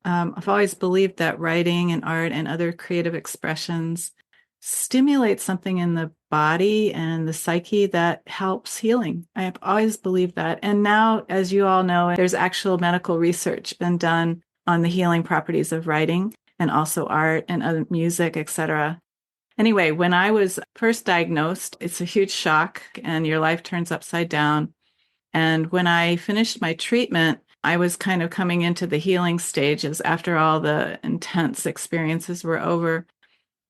I've always believed that writing and art and other creative expressions stimulate something in the body and the psyche that helps healing. I've always believed that. And now, as you all know, there's actual medical research been done on the healing properties of writing and also art and other music, etc. Anyway, when I was first diagnosed, it's a huge shock and your life turns upside down. And when I finished my treatment, I was kind of coming into the healing stages after all the intense experiences were over.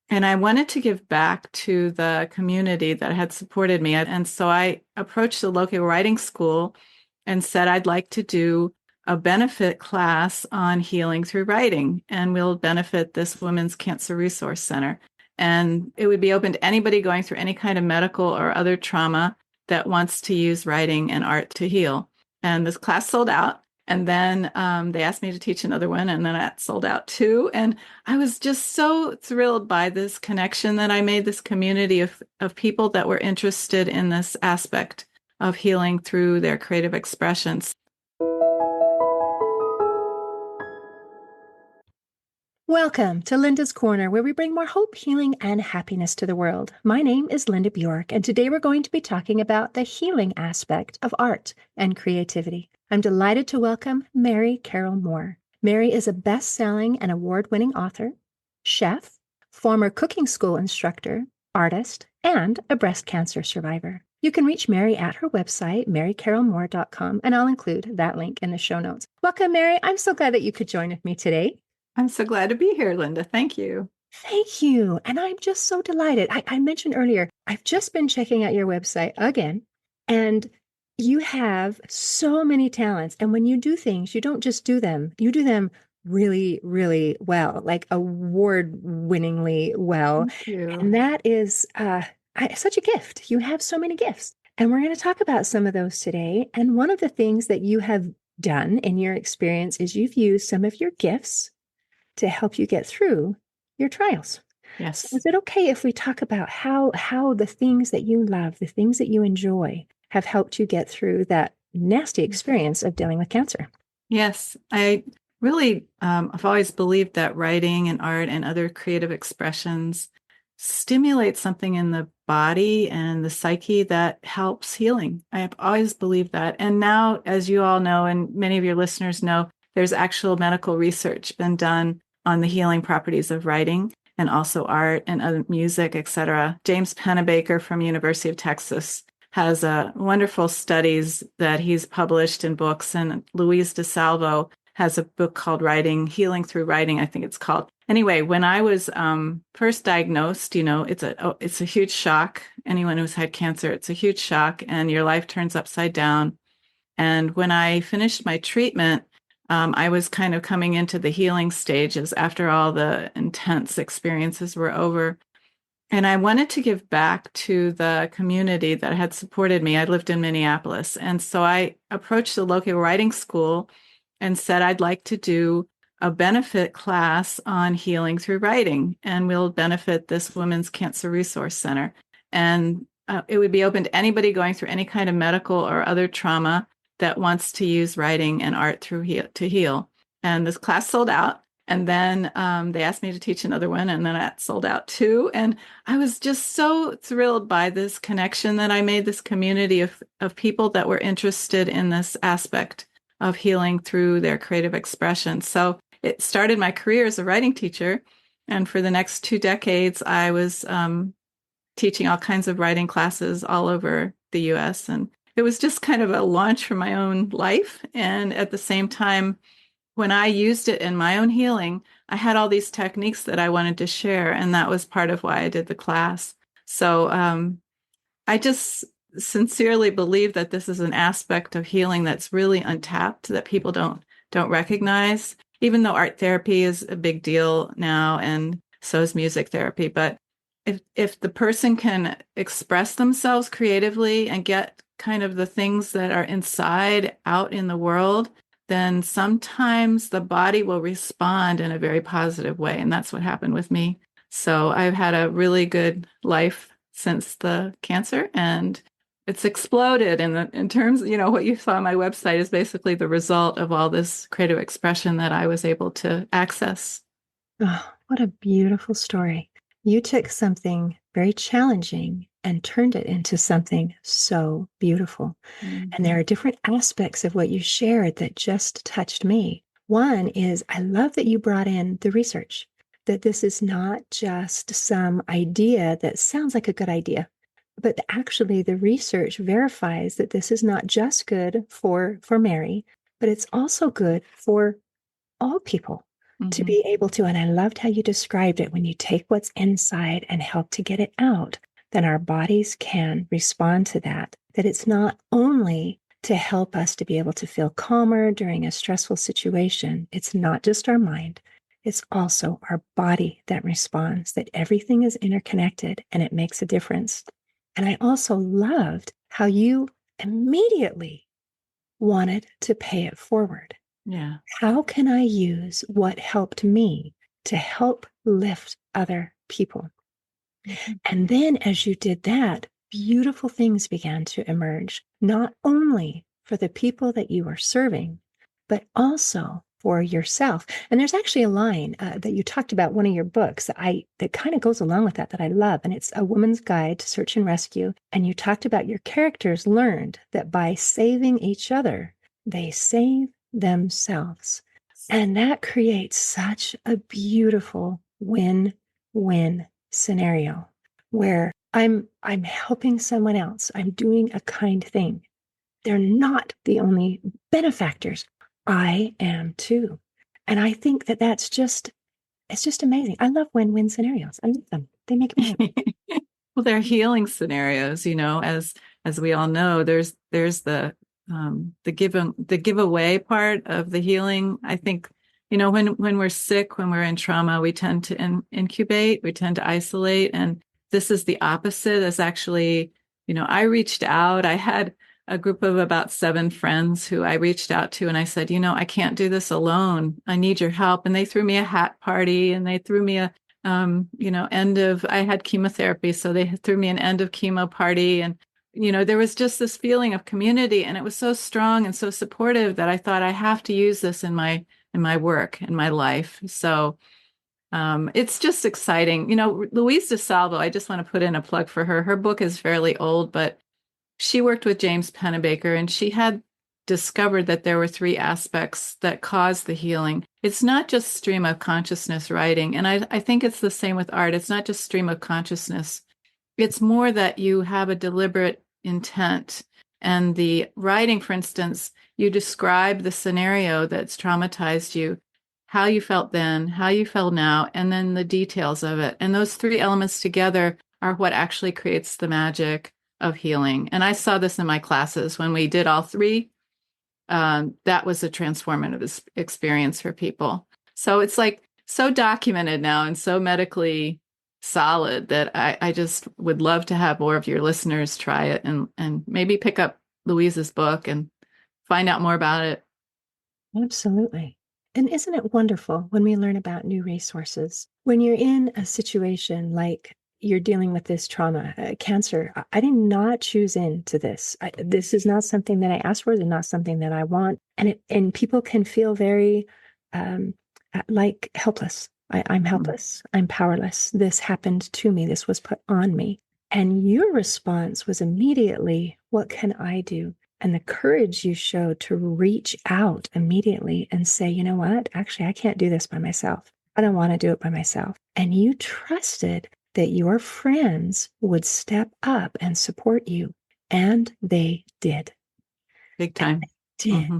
And I wanted to give back to the community that had supported me. And so I approached the local writing school and said I'd like to do a benefit class on healing through writing, and we'll benefit this Women's Cancer Resource Center. And it would be open to anybody going through any kind of medical or other trauma that wants to use writing and art to heal. And this class sold out. And then they asked me to teach another one, and then that sold out too. And I was just so thrilled by this connection that I made, this community of people that were interested in this aspect of healing through their creative expressions. Welcome to Linda's Corner, where we bring more hope, healing, and happiness to the world. My name is Linda Bjork, and today we're going to be talking about the healing aspect of art and creativity. I'm delighted to welcome Mary Carroll Moore. Mary is a best-selling and award-winning author, chef, former cooking school instructor, artist, and a breast cancer survivor. You can reach Mary at her website, marycarrollmoore.com, and I'll include that link in the show notes. Welcome, Mary. I'm so glad that you could join with me today. I'm so glad to be here, Linda. Thank you. Thank you. And I'm just so delighted. I mentioned earlier, I've just been checking out your website again, and you have so many talents. And when you do things, you don't just do them, you do them really, really well, like award-winningly well. Thank you. And that is such a gift. You have so many gifts. And we're going to talk about some of those today. And one of the things that you have done in your experience is you've used some of your gifts to help you get through your trials. Yes. So is it okay if we talk about how the things that you love, the things that you enjoy, have helped you get through that nasty experience of dealing with cancer? Yes, I really, I've always believed that writing and art and other creative expressions stimulate something in the body and the psyche that helps healing. I have always believed that. And now, as you all know, and many of your listeners know, there's actual medical research been done on the healing properties of writing and also art and other music, etc. James Pennebaker from University of Texas has wonderful studies that he's published in books, and Louise DeSalvo has a book called Healing Through Writing, I think it's called. Anyway, when I was first diagnosed, it's a huge shock. Anyone who's had cancer, it's a huge shock, and your life turns upside down. And when I finished my treatment, I was kind of coming into the healing stages after all the intense experiences were over. And I wanted to give back to the community that had supported me. I lived in Minneapolis. And so I approached the local writing school and said I'd like to do a benefit class on healing through writing, and we'll benefit this Women's Cancer Resource Center. And it would be open to anybody going through any kind of medical or other trauma that wants to use writing and art to heal. And this class sold out. And then they asked me to teach another one, and then that sold out too. And I was just so thrilled by this connection that I made, this community of people that were interested in this aspect of healing through their creative expression. So it started my career as a writing teacher. And for the next 2 decades, I was teaching all kinds of writing classes all over the US. And it was just kind of a launch for my own life. And at the same time, when I used it in my own healing, I had all these techniques that I wanted to share. And that was part of why I did the class. So I just sincerely believe that this is an aspect of healing that's really untapped, that people don't recognize, even though art therapy is a big deal now, and so is music therapy. But if the person can express themselves creatively and get kind of the things that are inside out in the world, then sometimes the body will respond in a very positive way. And that's what happened with me. So I've had a really good life since the cancer, and it's exploded in terms, what you saw on my website is basically the result of all this creative expression that I was able to access. Oh, what a beautiful story. You took something very challenging and turned it into something so beautiful. And there Mhm. are different aspects of what you shared that just touched me. One is I love that you brought in the research, that this is not just some idea that sounds like a good idea, but actually the research verifies that this is not just good for Mary, but it's also good for all people to Mhm. be able to. And I loved how you described it when you take what's inside and help to get it out, then our bodies can respond to that. That it's not only to help us to be able to feel calmer during a stressful situation, it's not just our mind, it's also our body that responds, that everything is interconnected and it makes a difference. And I also loved how you immediately wanted to pay it forward. Yeah. How can I use what helped me to help lift other people? Mhm. And then as you did that, beautiful things began to emerge, not only for the people that you are serving, but also for yourself. And there's actually a line that you talked about one of your books that kind of goes along with that I love, and it's A Woman's Guide to Search and Rescue. And you talked about your characters learned that by saving each other, they save themselves. And that creates such a beautiful win-win scenario where I'm helping someone else. I'm doing a kind thing. They're not the only benefactors. I am too. And I think that it's just amazing. I love win-win scenarios. I love them. They make me happy. Well, they're healing scenarios, as we all know, there's the giveaway part of the healing. I think, when we're sick, when we're in trauma, we tend to incubate, we tend to isolate, and this is the opposite. Is actually, I reached out. I had a group of about 7 friends who I reached out to, and I said, I can't do this alone. I need your help. And they threw me a hat party, and they threw me I had chemotherapy, so they threw me an end of chemo party. And, there was just this feeling of community, and it was so strong and so supportive that I thought I have to use this in my work, in my life. So, it's just exciting. Louise DeSalvo, I just want to put in a plug for her. Her book is fairly old, but she worked with James Pennebaker, and she had discovered that there were 3 aspects that cause the healing. It's not just stream of consciousness writing. And I think it's the same with art. It's not just stream of consciousness. It's more that you have a deliberate intent. And the writing, for instance, you describe the scenario that's traumatized you, how you felt then, how you feel now, and then the details of it. And those 3 elements together are what actually creates the magic of healing. And I saw this in my classes when we did all 3. That was a transformative experience for people. So it's like so documented now and so medically solid that I just would love to have more of your listeners try it and maybe pick up Louise's book and find out more about it. Absolutely. And isn't it wonderful when we learn about new resources? When you're in a situation like you're dealing with this trauma, cancer, I did not choose into this. This is not something that I asked for. It's not something that I want. And people can feel very um, like helpless. I'm Mhm. helpless. I'm powerless. This happened to me. This was put on me. And your response was immediately, what can I do? And the courage you showed to reach out immediately and say, you know what? Actually, I can't do this by myself. I don't want to do it by myself. And you trusted that your friends would step up and support you. And they did. Big And time. they did. Hmm.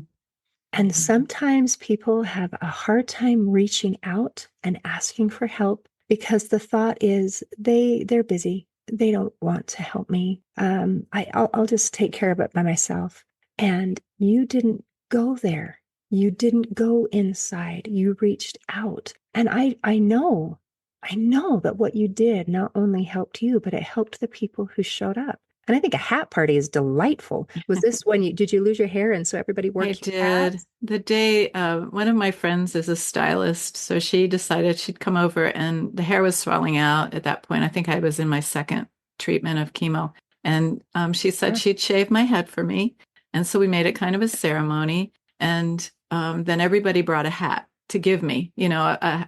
And sometimes people have a hard time reaching out and asking for help because the thought is they're busy. They don't want to help me. I'll just take care of it by myself. And you didn't go there. You didn't go inside. You reached out. And I know that what you did not only helped you, but it helped the people who showed up. And I think a hat party is delightful. Was this when did you lose your hair and so everybody wore I cute did. hats? The day one of my friends is a stylist, so she decided she'd come over, and the hair was swelling out at that point. I think I was in my second treatment of chemo. And she said Sure. she'd shave my head for me. And so we made it kind of a ceremony. And then everybody brought a hat to give me,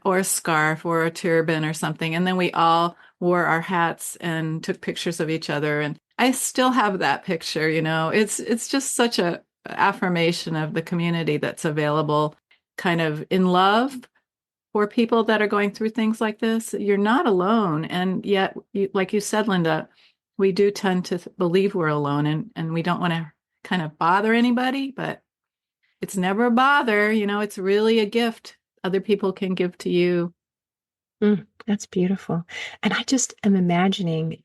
or a scarf or a turban or something. And then we all wore our hats and took pictures of each other. And I still have that picture, It's just such a affirmation of the community that's available kind of in love for people that are going through things like this. You're not alone. And yet, like you said, Linda, we do tend to believe we're alone and we don't want to kind of bother anybody, but it's never a bother. It's really a gift other people can give to you. That's beautiful. And I just am imagining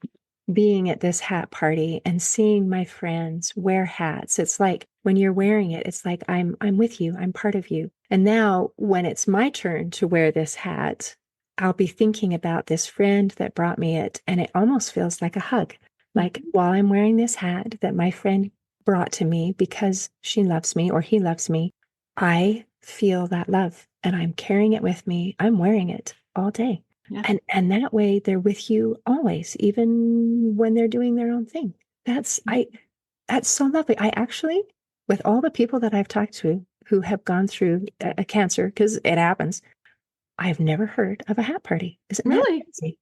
being at this hat party and seeing my friends wear hats. It's like when you're wearing it, it's like I'm with you, I'm part of you. And now when it's my turn to wear this hat, I'll be thinking about this friend that brought me it, and it almost feels like a hug. Like Mhm. while I'm wearing this hat that my friend brought to me because she loves me or he loves me, I feel that love and I'm carrying it with me. I'm wearing it all day. Yeah. And that way they're with you always, even when they're doing their own thing. That's I that's so lovely. I actually, with all the people that I've talked to who have gone through a cancer, because it happens, I've never heard of a hat party. Isn't that Really? crazy?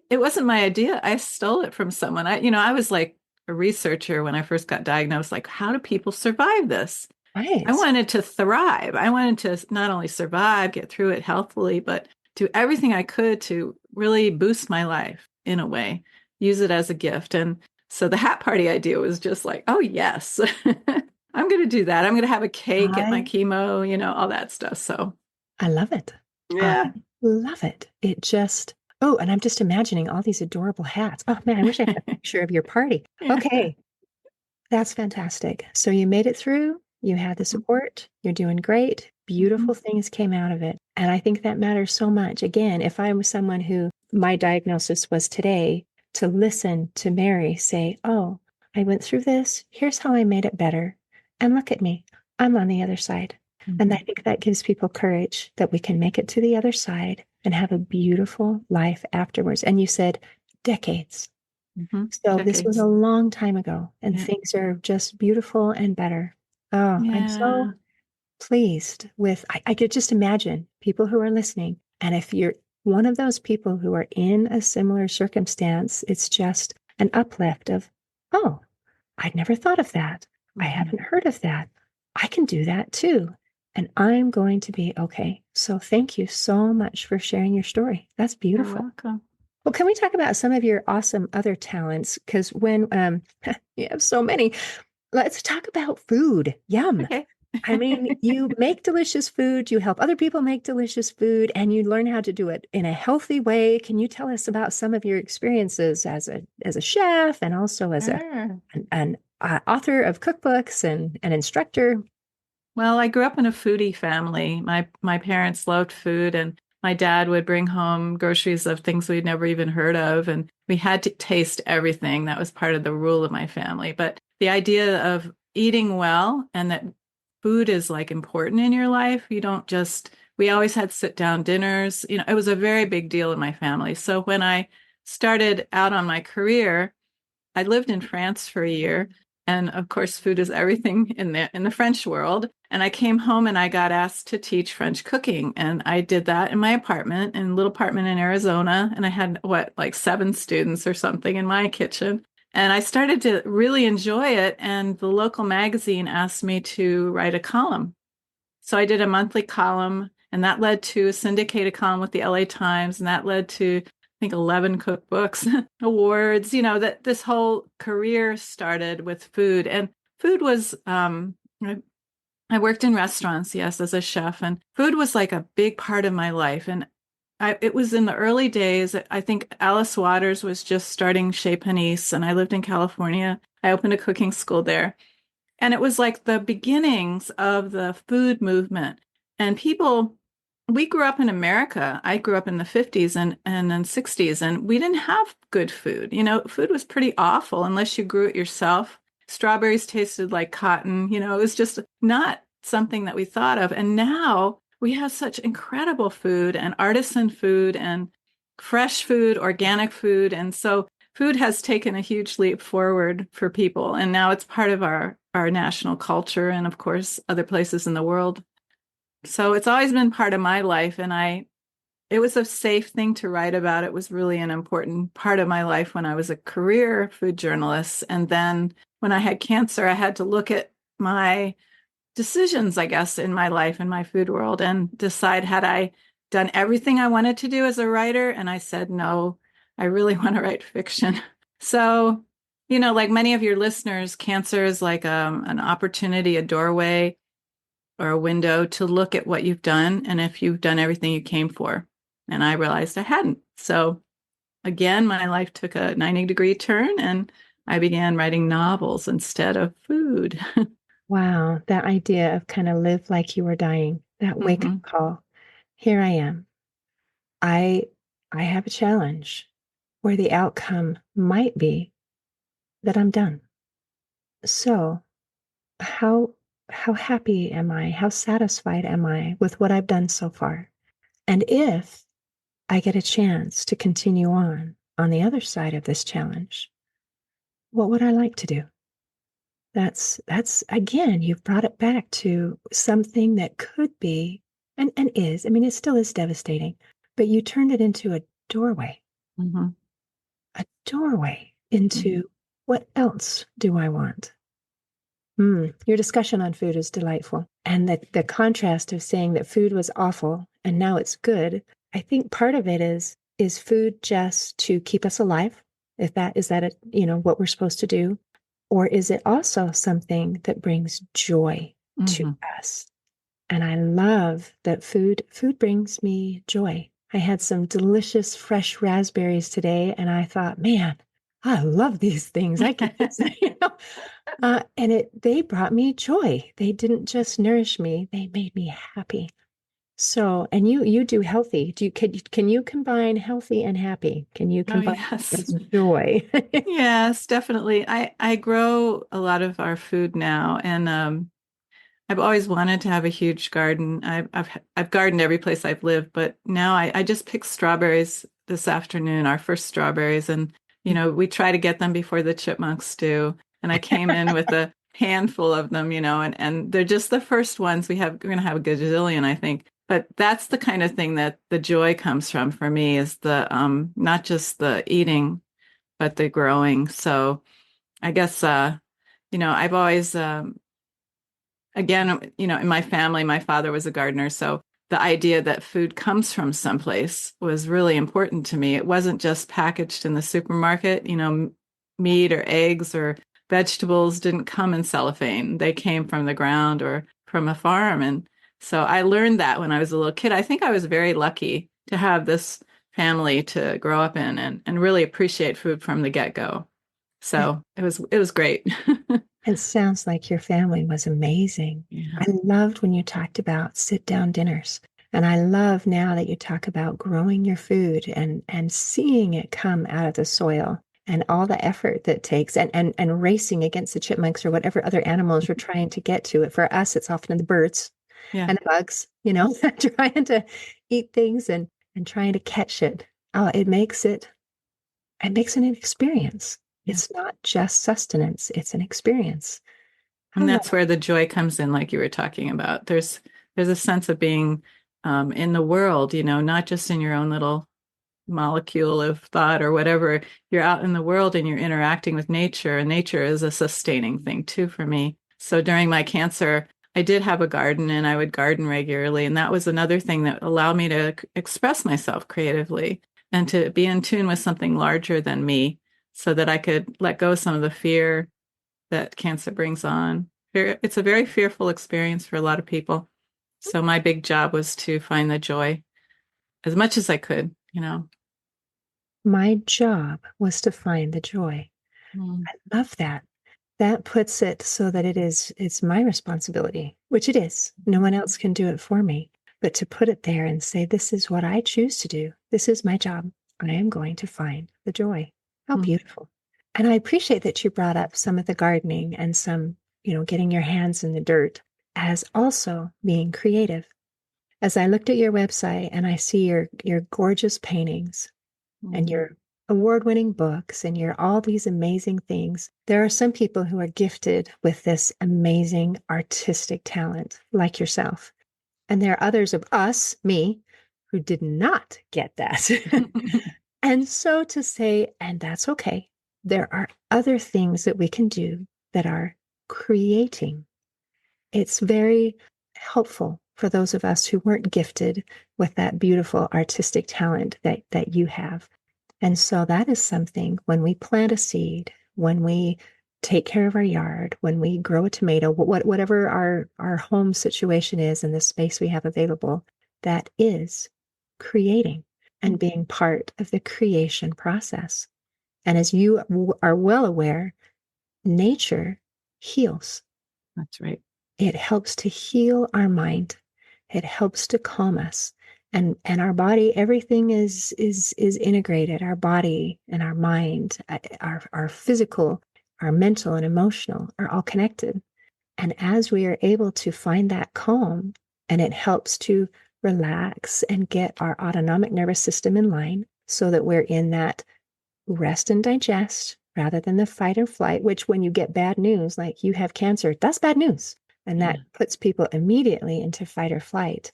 It wasn't my idea. I stole it from someone. I was like a researcher when I first got diagnosed, like, how do people survive this? I Right. wanted to thrive. I wanted to not only survive, get through it healthily, but do everything I could to really boost my life in a way, use it as a gift. And so the hat party idea was just like, oh, yes, I'm going to do that. I'm going to have a cake at my I chemo, all that stuff. So, I love it. I yeah. love it. It just, oh, and I'm just imagining all these adorable hats. Oh man, I wish I had a picture of your party. Yeah. Okay. That's fantastic. So you made it through, you had the support, you're doing great. Mhm. Beautiful things came out of it. And I think that matters so much. Again, if I was someone who my diagnosis was today, to listen to Mary say, oh, I went through this, here's how I made it better. And look at me, I'm on the other side. And I Mhm. think that gives people courage that we can make it to the other side and have a beautiful life afterwards. And you said decades. Mhm. So this was a Decades. long time ago, and Yeah. things are just beautiful and better. Oh, I'm so Yeah. pleased with, I could just imagine people who are listening. And if you're one of those people who are in a similar circumstance, it's just an uplift of, oh, I'd never thought of that. I Mhm. haven't heard of that. I can do that too. And I'm going to be okay. So thank you so much for sharing your story. That's You're beautiful. welcome. Well, can we talk about some of your awesome other talents? Because when you have so many, let's talk about food. Yum. Okay. I mean, you make delicious food, you help other people make delicious food, and you learn how to do it in a healthy way. Can you tell us about some of your experiences as a chef and also as Sure. an author of cookbooks and an instructor? Well, I grew up in a foodie family. My parents loved food, and my dad would bring home groceries of things we'd never even heard of, and we had to taste everything. That was part of the rule of my family. But the idea of eating well and that food is like important in your life, you don't just, we always had sit down dinners. It was a very big deal in my family. So when I started out on my career, I lived in France for a year, and of course, food is everything in the French world. And I came home and I got asked to teach French cooking, and I did that in my apartment, in a little apartment in Arizona. And I had what, like 7 students or something in my kitchen. And I started to really enjoy it. And the local magazine asked me to write a column. So I did a monthly column, and that led to a syndicated column with the LA Times, and that led to, I think, 11 cookbooks, awards. That this whole career started with food, and food was. I worked in restaurants, yes, as a chef, and food was like a big part of my life. And it was in the early days. I think Alice Waters was just starting Chez Panisse, and I lived in California. I opened a cooking school there. And it was like the beginnings of the food movement. And we grew up in America. I grew up in the 50s and then 60s, and we didn't have good food. Food was pretty awful unless you grew it yourself. Strawberries tasted like cotton. It was just not something that we thought of. And now we have such incredible food and artisan food and fresh food, organic food. And so food has taken a huge leap forward for people, and now it's part of our national culture and of course other places in the world. So it's always been part of my life, and I it was a safe thing to write about. It was really an important part of my life when I was a career food journalist. And then when I had cancer, I had to look at my decisions, I guess, in my life, in my food world, and decide had I done everything I wanted to do as a writer. And I said, no, I really want to write fiction. So, like many of your listeners, cancer is like an opportunity, a doorway, or a window to look at what you've done and if you've done everything you came for. And I realized I hadn't. So again, my life took a 90-degree turn and I began writing novels instead of food. Wow, that idea of kind of live like you were dying, that wake up Hmm. call. Here I am. I I have a challenge where the outcome might be that I'm done. So, how how happy am I? How satisfied am I with what I've done so far? And if I get a chance to continue on the other side of this challenge, what would I like to do? That's again, you've brought it back to something that could be and is, I mean, it still is devastating, but you turned it into doorway, Hmm. a doorway Hmm. into what else do I want? Your discussion on food is delightful. And the contrast of saying that food was awful and now it's good, I think part of it is food just to keep us alive? If that is that what we're supposed to do? Or is it also something that brings joy to Hmm. us? And I love that food brings me joy. I had some delicious fresh raspberries today and I thought, man, I love these things. I could just, and they brought me joy. They didn't just nourish me, they made me happy. So, and you do healthy. Can you combine healthy and happy? Can you Oh, combine yes. as joy? Yes, definitely. I grow a lot of our food now, and I've always wanted to have a huge garden. I've gardened every place I've lived, but now I just picked strawberries this afternoon, our first strawberries, and we try to get them before the chipmunks do. And I came in with a handful of them, and they're just the first ones. We're gonna have a gazillion, I think. But that's the kind of thing that the joy comes from for me is the not just the eating, but the growing. So I guess I've always again, in my family, my father was a gardener. So the idea that food comes from someplace was really important to me. It wasn't just packaged in the supermarket, meat or eggs or vegetables didn't come in cellophane. They came from the ground or from a farm. And so I learned that when I was a little kid. I think I was very lucky to have this family to grow up in and really appreciate food from the get-go. So it was great. It sounds like your family was amazing. Yeah. I loved when you talked about sit down dinners. And I love now that you talk about growing your food and seeing it come out of the soil and all the effort that takes and racing against the chipmunks or whatever other animals you're trying to get to it. For us, it's often the birds Yeah. and the bugs, trying to eat things and trying to catch it. Oh, it makes it an experience. Yeah. It's not just sustenance, it's an experience. I And love that's where the joy comes in, like you were talking about. There's a sense of being in the world, not just in your own little molecule of thought or whatever. You're out in the world and you're interacting with nature, and nature is a sustaining thing too for me. So during my cancer, I did have a garden and I would garden regularly, and that was another thing that allowed me to express myself creatively and to be in tune with something larger than me so that I could let go some of the fear that cancer brings on. It's a very fearful experience for a lot of people. So my big job was to find the joy as much as I could. my job was to find the joy. Mm. I love that. That puts it so that it's my responsibility, which it is. No one else can do it for me. But to put it there and say, this is what I choose to do. This is my job. I am going to find the joy. How Mm. beautiful. And I appreciate that you brought up some of the gardening and some, getting your hands in the dirt as also being creative. As I looked at your website and I see your gorgeous paintings and Mm. your award-winning books and you're all these amazing things, there are some people who are gifted with this amazing artistic talent, like yourself. And there are others of us, me, who did not get that. And so to say, and that's okay, there are other things that we can do that are creating. It's very helpful for those of us who weren't gifted with that beautiful artistic talent that you have. And so that is something when we plant a seed, when we take care of our yard, when we grow a tomato, whatever our home situation is and the space we have available, that is creating and being part of the creation process. And as you are well aware, nature heals. That's right. It helps to heal our mind. It helps to calm us. And our body, everything is integrated. Our body and our mind, our physical, our mental and emotional are all connected. And as we are able to find that calm, and it helps to relax and get our autonomic nervous system in line so that we're in that rest and digest rather than the fight and flight, which when you get bad news, like you have cancer, that's bad news. And that puts people immediately into fight or flight.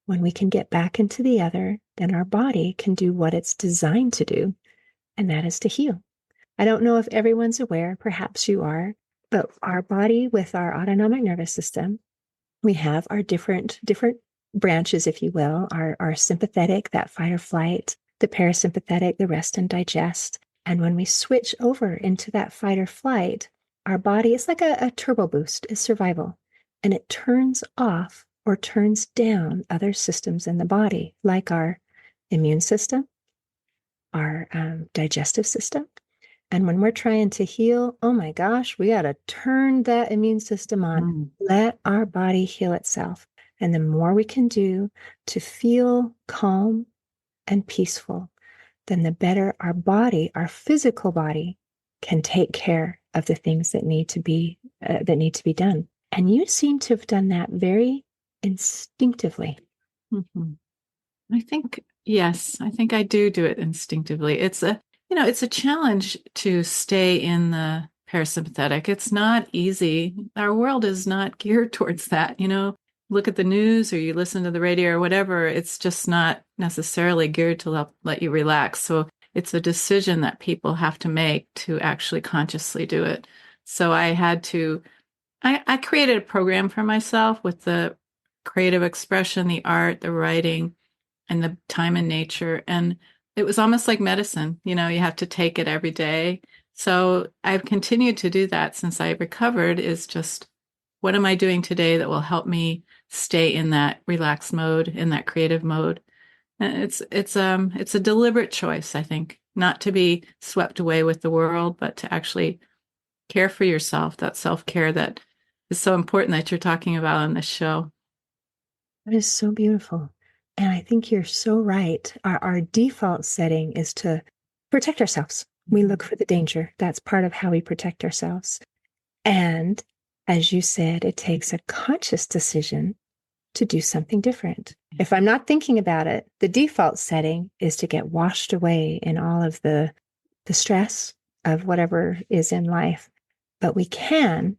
When we can get back into the other, then our body can do what it's designed to do, and that is to heal. I don't know if everyone's aware, perhaps you are, but our body with our autonomic nervous system, we have our different branches, if you will, our sympathetic, that fight or flight, the parasympathetic, the rest and digest. And when we switch over into that fight or flight, our body is like a turbo boost, is survival. And it turns off or turns down other systems in the body, like our immune system, our digestive system. And when we're trying to heal, oh my gosh, we got to turn that immune system on, let our body heal itself. And the more we can do to feel calm and peaceful, then the better our body, our physical body, can take care of the things that need to be done. And you seem to have done that very instinctively. Mm-hmm. I think, yes, I think I do it instinctively. It's a challenge to stay in the parasympathetic. It's not easy. Our world is not geared towards that. Look at the news or you listen to the radio or whatever. It's just not necessarily geared to let you relax. So it's a decision that people have to make to actually consciously do it. So I created a program for myself with the creative expression, the art, the writing, and the time in nature. And it was almost like medicine. You have to take it every day. So I've continued to do that since I recovered, is just what am I doing today that will help me stay in that relaxed mode, in that creative mode. And it's a deliberate choice, I think, not to be swept away with the world, but to actually care for yourself, that self-care that is so important that you're talking about on this show. That is so beautiful. And I think you're so right. Our default setting is to protect ourselves. We look for the danger. That's part of how we protect ourselves. And as you said, it takes a conscious decision to do something different. If I'm not thinking about it, the default setting is to get washed away in all of the stress of whatever is in life. But we can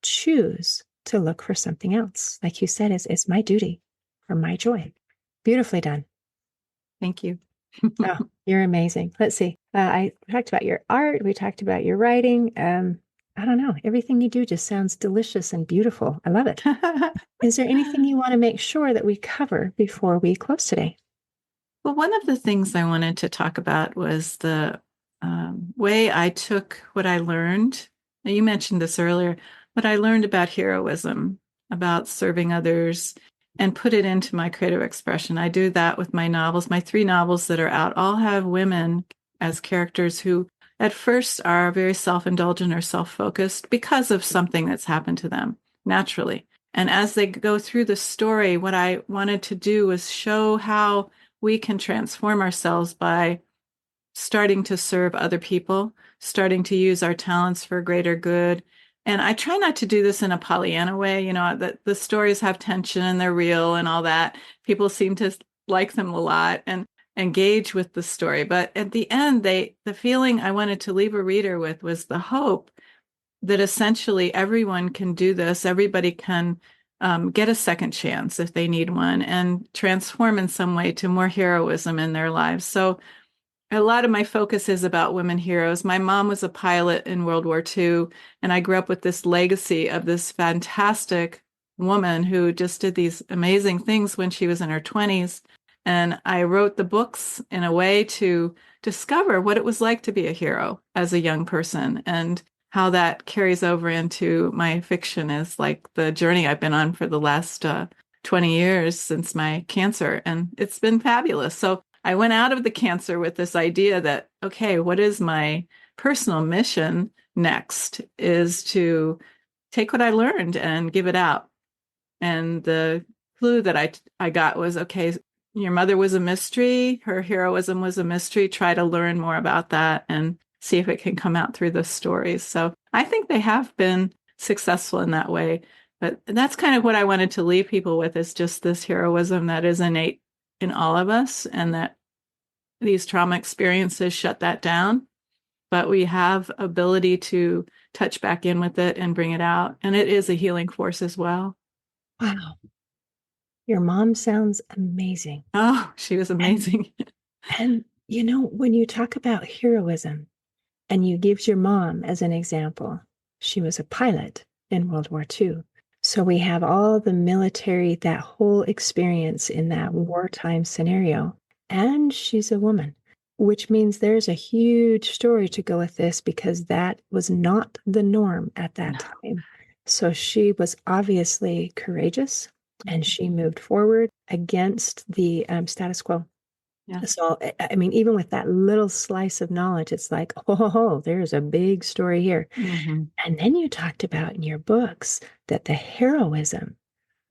choose to look for something else. Like you said, it's my duty or my joy. Beautifully done. Thank you. Oh, you're amazing. Let's see. I talked about your art. We talked about your writing. I don't know. Everything you do just sounds delicious and beautiful. I love it. Is there anything you want to make sure that we cover before we close today? Well, one of the things I wanted to talk about was the way I took what I learned. Now, you mentioned this earlier, what I learned about heroism, about serving others, and put it into my creative expression. I do that with my novels. My three novels that are out all have women as characters who at first are very self-indulgent or self-focused because of something that's happened to them naturally. And as they go through the story, what I wanted to do was show how we can transform ourselves by starting to serve other people, starting to use our talents for greater good. And I try not to do this in a Pollyanna way, that the stories have tension and they're real and all that. People seem to like them a lot. engage with the story. But at the end, the feeling I wanted to leave a reader with was the hope that essentially everyone can do this. Everybody can get a second chance if they need one and transform in some way to more heroism in their lives. So a lot of my focus is about women heroes. My mom was a pilot in World War II, and I grew up with this legacy of this fantastic woman who just did these amazing things when she was in her 20s. And I wrote the books in a way to discover what it was like to be a hero as a young person and how that carries over into my fiction is like the journey I've been on for the last 20 years since my cancer. And it's been fabulous. So I went out of the cancer with this idea that, okay, what is my personal mission next is to take what I learned and give it out. And the clue that I got was, okay, your mother was a mystery. Her heroism was a mystery. Try to learn more about that and see if it can come out through the stories. So I think they have been successful in that way. But that's kind of what I wanted to leave people with is just this heroism that is innate in all of us and that these trauma experiences shut that down. But we have ability to touch back in with it and bring it out. And it is a healing force as well. Wow. Your mom sounds amazing. Oh, she was And amazing. when you talk about heroism and you give your mom as an example, she was a pilot in World War II. So we have all the military, that whole experience in that wartime scenario. And she's a woman, which means there's a huge story to go with this because that was not the norm at that No. time. So she was obviously courageous and she moved forward against the status quo. Yeah. So, I mean, even with that little slice of knowledge, it's like, oh, there's a big story here. Mm-hmm. And then you talked about in your books that the heroism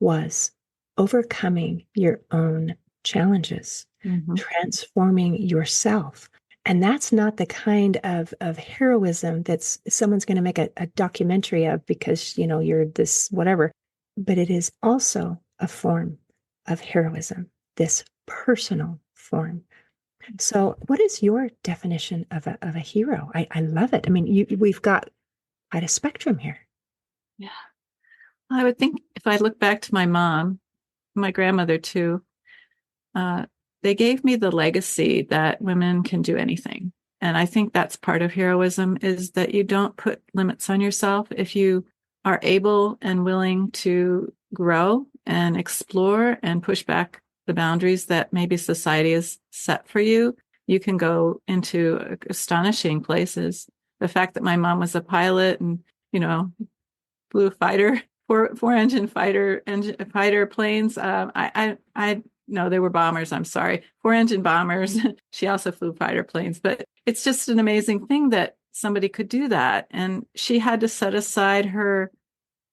was overcoming your own challenges, Mm-hmm. transforming yourself. And that's not the kind of heroism that's someone's going to make a documentary of because, you're this whatever. But it is also a form of heroism, this personal form. So, what is your definition of a hero? I love it. I mean, we've got quite a spectrum here. Yeah. I would think if I look back to my mom, my grandmother too, uh, they gave me the legacy that women can do anything. And I think that's part of heroism is that you don't put limits on yourself. If you are able and willing to grow and explore and push back the boundaries that maybe society has set for you, you can go into astonishing places. The fact that my mom was a pilot and, flew fighter, four engine fighter planes. I no, they were bombers. I'm sorry, four engine bombers. She also flew fighter planes, but it's just an amazing thing that somebody could do that. And she had to set aside her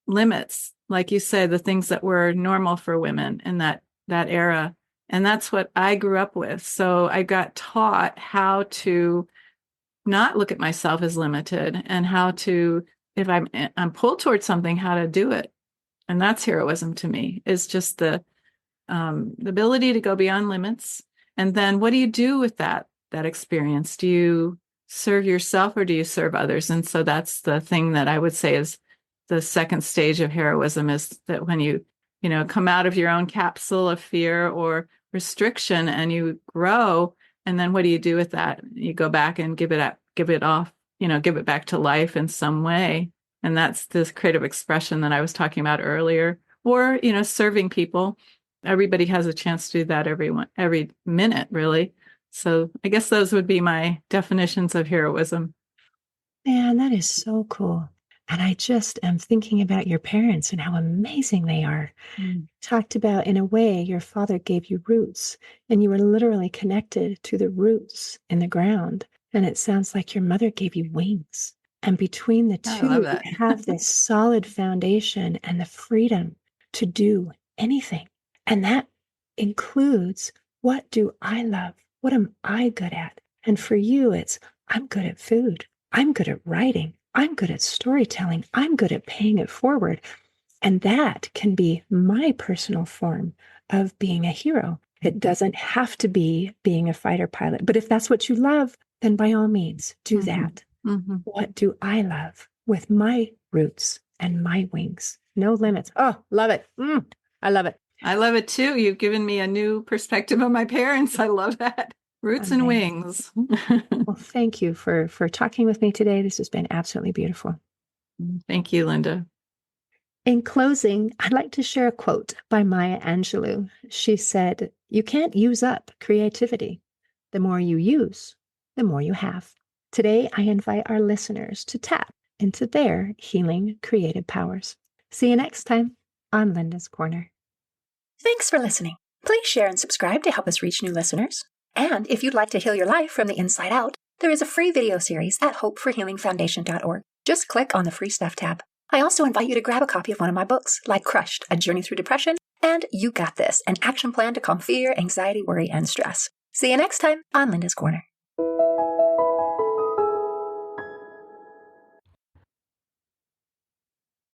limits, like you said, the things that were normal for women in that era. And that's what I grew up with. So I got taught how to not look at myself as limited and how to, if I'm pulled towards something, how to do it. And that's heroism to me, is just the ability to go beyond limits. And then what do you do with that experience? Do you serve yourself or do you serve others? And so that's the thing that I would say is the second stage of heroism is that when you come out of your own capsule of fear or restriction and you grow, and then what do you do with that? You go back and give it off, give it back to life in some way. And that's this creative expression that I was talking about earlier. Or, serving people. Everybody has a chance to do that every minute, really. So I guess those would be my definitions of heroism. Man, that is so cool. And I just am thinking about your parents and how amazing they are. Mm. Talked about, in a way, your father gave you roots, and you were literally connected to the roots in the ground. And it sounds like your mother gave you wings. And between the I two, love you that. have this solid foundation and the freedom to do anything. And that includes, what do I love? What am I good at? And for you, it's, I'm good at food. I'm good at writing. I'm good at storytelling. I'm good at paying it forward. And that can be my personal form of being a hero. It doesn't have to be being a fighter pilot. But if that's what you love, then by all means, do that. What do I love with my roots and my wings? No limits. Oh, love it. I love it. I love it too. You've given me a new perspective of my parents. I love that. Roots and Amazing. wings. Well, thank you for talking with me today. This has been absolutely beautiful. Thank you, Linda. In closing, I'd like to share a quote by Maya Angelou. She said, "You can't use up creativity. The more you use, the more you have." Today, I invite our listeners to tap into their healing creative powers. See you next time on Linda's Corner. Thanks for listening. Please share and subscribe to help us reach new listeners. And if you'd like to heal your life from the inside out, there is a free video series at hopeforhealingfoundation.org. Just click on the free stuff tab. I also invite you to grab a copy of one of my books, like Crushed, A Journey Through Depression, and You Got This, an action plan to calm fear, anxiety, worry, and stress. See you next time on Linda's Corner.